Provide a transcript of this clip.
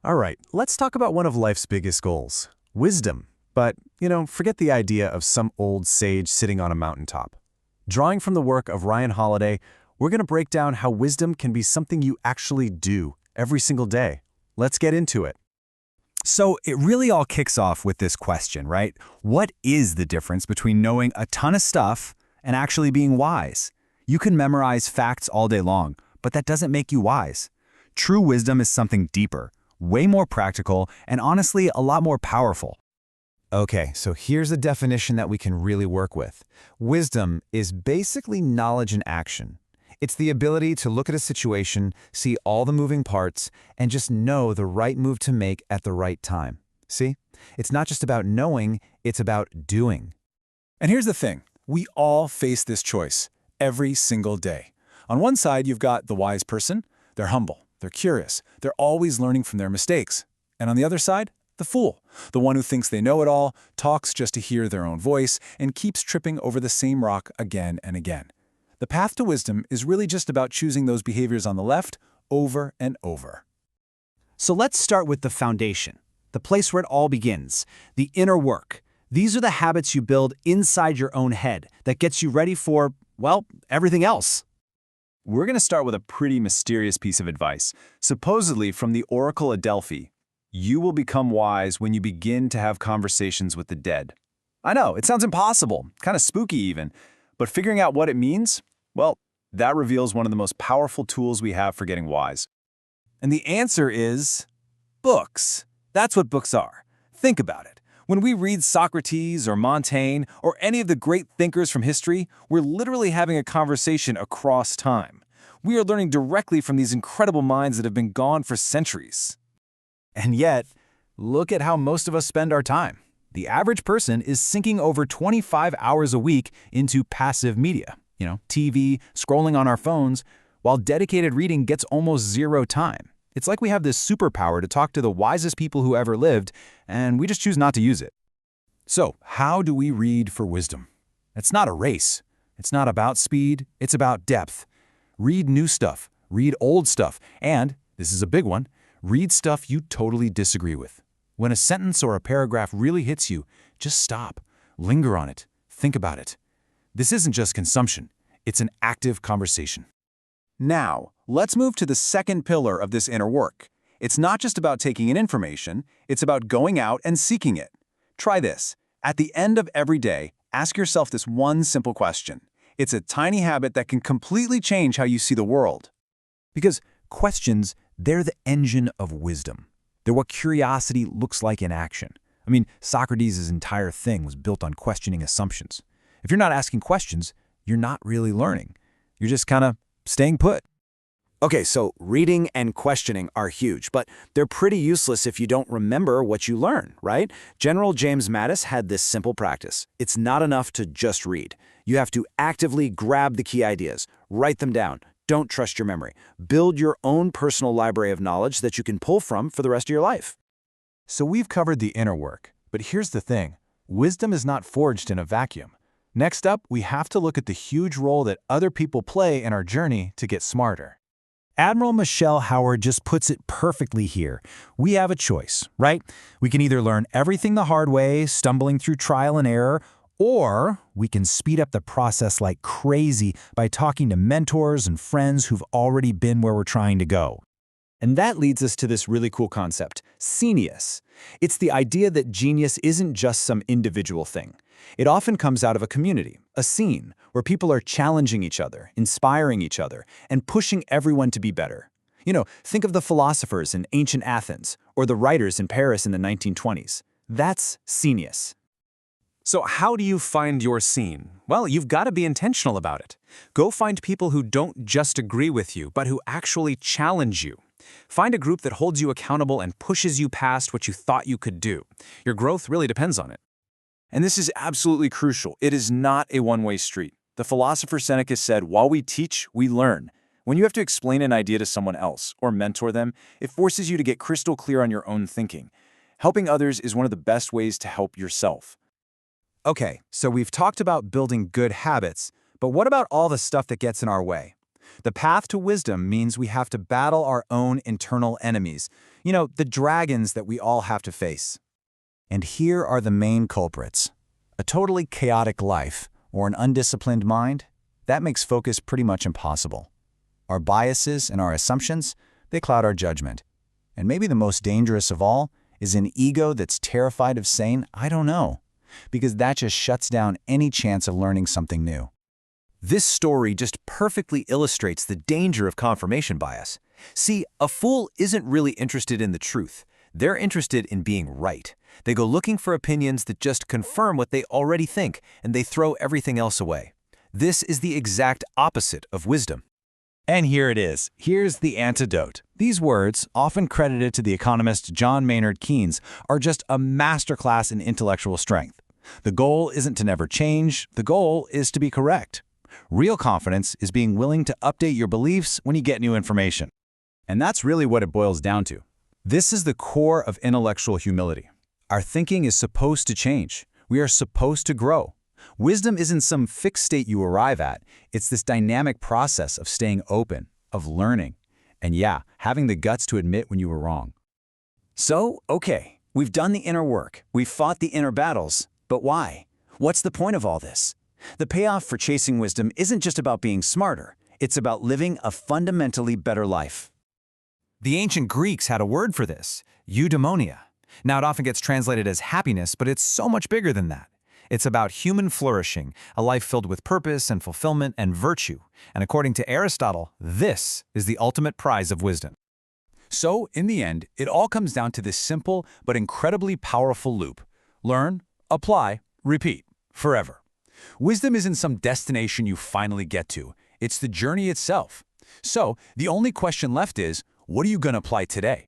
All right, let's talk about one of life's biggest goals, wisdom. But, forget the idea of some old sage sitting on a mountaintop. Drawing from the work of Ryan Holiday, we're going to break down how wisdom can be something you actually do every single day. Let's get into it. So it really all kicks off with this question, right? What is the difference between knowing a ton of stuff and actually being wise? You can memorize facts all day long, but that doesn't make you wise. True wisdom is something deeper, way more practical, and honestly, a lot more powerful. Okay, so here's a definition that we can really work with. Wisdom is basically knowledge in action. It's the ability to look at a situation, see all the moving parts, and just know the right move to make at the right time. See? It's not just about knowing, it's about doing. And here's the thing. We all face this choice every single day. On one side, you've got the wise person. They're humble. They're curious. They're always learning from their mistakes. And on the other side, the fool, the one who thinks they know it all, talks just to hear their own voice, and keeps tripping over the same rock again and again. The path to wisdom is really just about choosing those behaviors on the left over and over. So let's start with the foundation, the place where it all begins, the inner work. These are the habits you build inside your own head that gets you ready for, well, everything else. We're going to start with a pretty mysterious piece of advice, supposedly from the Oracle of Delphi. You will become wise when you begin to have conversations with the dead. I know, it sounds impossible, kind of spooky even, but figuring out what it means, well, that reveals one of the most powerful tools we have for getting wise. And the answer is books. That's what books are. Think about it. When we read Socrates or Montaigne or any of the great thinkers from history, we're literally having a conversation across time. We are learning directly from these incredible minds that have been gone for centuries. And yet, look at how most of us spend our time. The average person is sinking over 25 hours a week into passive media, TV, scrolling on our phones, while dedicated reading gets almost zero time. It's like we have this superpower to talk to the wisest people who ever lived, and we just choose not to use it. So, how do we read for wisdom? It's not a race. It's not about speed. It's about depth. Read new stuff. Read old stuff. And, this is a big one, read stuff you totally disagree with. When a sentence or a paragraph really hits you, just stop. Linger on it. Think about it. This isn't just consumption. It's an active conversation. Now, let's move to the second pillar of this inner work. It's not just about taking in information, it's about going out and seeking it. Try this. At the end of every day, ask yourself this one simple question. It's a tiny habit that can completely change how you see the world. Because questions, they're the engine of wisdom. They're what curiosity looks like in action. Socrates' entire thing was built on questioning assumptions. If you're not asking questions, you're not really learning. You're just kind of staying put. Okay, so reading and questioning are huge, but they're pretty useless if you don't remember what you learn, right? General James Mattis had this simple practice. It's not enough to just read. You have to actively grab the key ideas, write them down. Don't trust your memory. Build your own personal library of knowledge that you can pull from for the rest of your life. So we've covered the inner work, but here's the thing. Wisdom is not forged in a vacuum. Next up, we have to look at the huge role that other people play in our journey to get smarter. Admiral Michelle Howard just puts it perfectly here. We have a choice, right? We can either learn everything the hard way, stumbling through trial and error, or we can speed up the process like crazy by talking to mentors and friends who've already been where we're trying to go. And that leads us to this really cool concept, Scenius. It's the idea that genius isn't just some individual thing. It often comes out of a community, a scene, where people are challenging each other, inspiring each other, and pushing everyone to be better. Think of the philosophers in ancient Athens, or the writers in Paris in the 1920s. That's Scenius. So how do you find your scene? Well, you've got to be intentional about it. Go find people who don't just agree with you, but who actually challenge you. Find a group that holds you accountable and pushes you past what you thought you could do. Your growth really depends on it. And this is absolutely crucial. It is not a one-way street. The philosopher Seneca said, while we teach, we learn. When you have to explain an idea to someone else or mentor them, it forces you to get crystal clear on your own thinking. Helping others is one of the best ways to help yourself. Okay, so we've talked about building good habits, but what about all the stuff that gets in our way? The path to wisdom means we have to battle our own internal enemies. The dragons that we all have to face. And here are the main culprits. A totally chaotic life or an undisciplined mind, that makes focus pretty much impossible. Our biases and our assumptions, they cloud our judgment. And maybe the most dangerous of all is an ego that's terrified of saying, "I don't know," because that just shuts down any chance of learning something new. This story just perfectly illustrates the danger of confirmation bias. See, a fool isn't really interested in the truth. They're interested in being right. They go looking for opinions that just confirm what they already think, and they throw everything else away. This is the exact opposite of wisdom. And here it is. Here's the antidote. These words, often credited to the economist John Maynard Keynes, are just a masterclass in intellectual strength. The goal isn't to never change. The goal is to be correct. Real confidence is being willing to update your beliefs when you get new information. And that's really what it boils down to. This is the core of intellectual humility. Our thinking is supposed to change. We are supposed to grow. Wisdom isn't some fixed state you arrive at. It's this dynamic process of staying open, of learning, and having the guts to admit when you were wrong. So, okay, we've done the inner work. We've fought the inner battles. But why? What's the point of all this? The payoff for chasing wisdom isn't just about being smarter. It's about living a fundamentally better life. The ancient Greeks had a word for this, eudaimonia. Now it often gets translated as happiness, but it's so much bigger than that. It's about human flourishing, a life filled with purpose and fulfillment and virtue. And according to Aristotle, this is the ultimate prize of wisdom. So, in the end, it all comes down to this simple but incredibly powerful loop. Learn, apply, repeat, forever. Wisdom isn't some destination you finally get to. It's the journey itself. So, the only question left is, what are you going to apply today?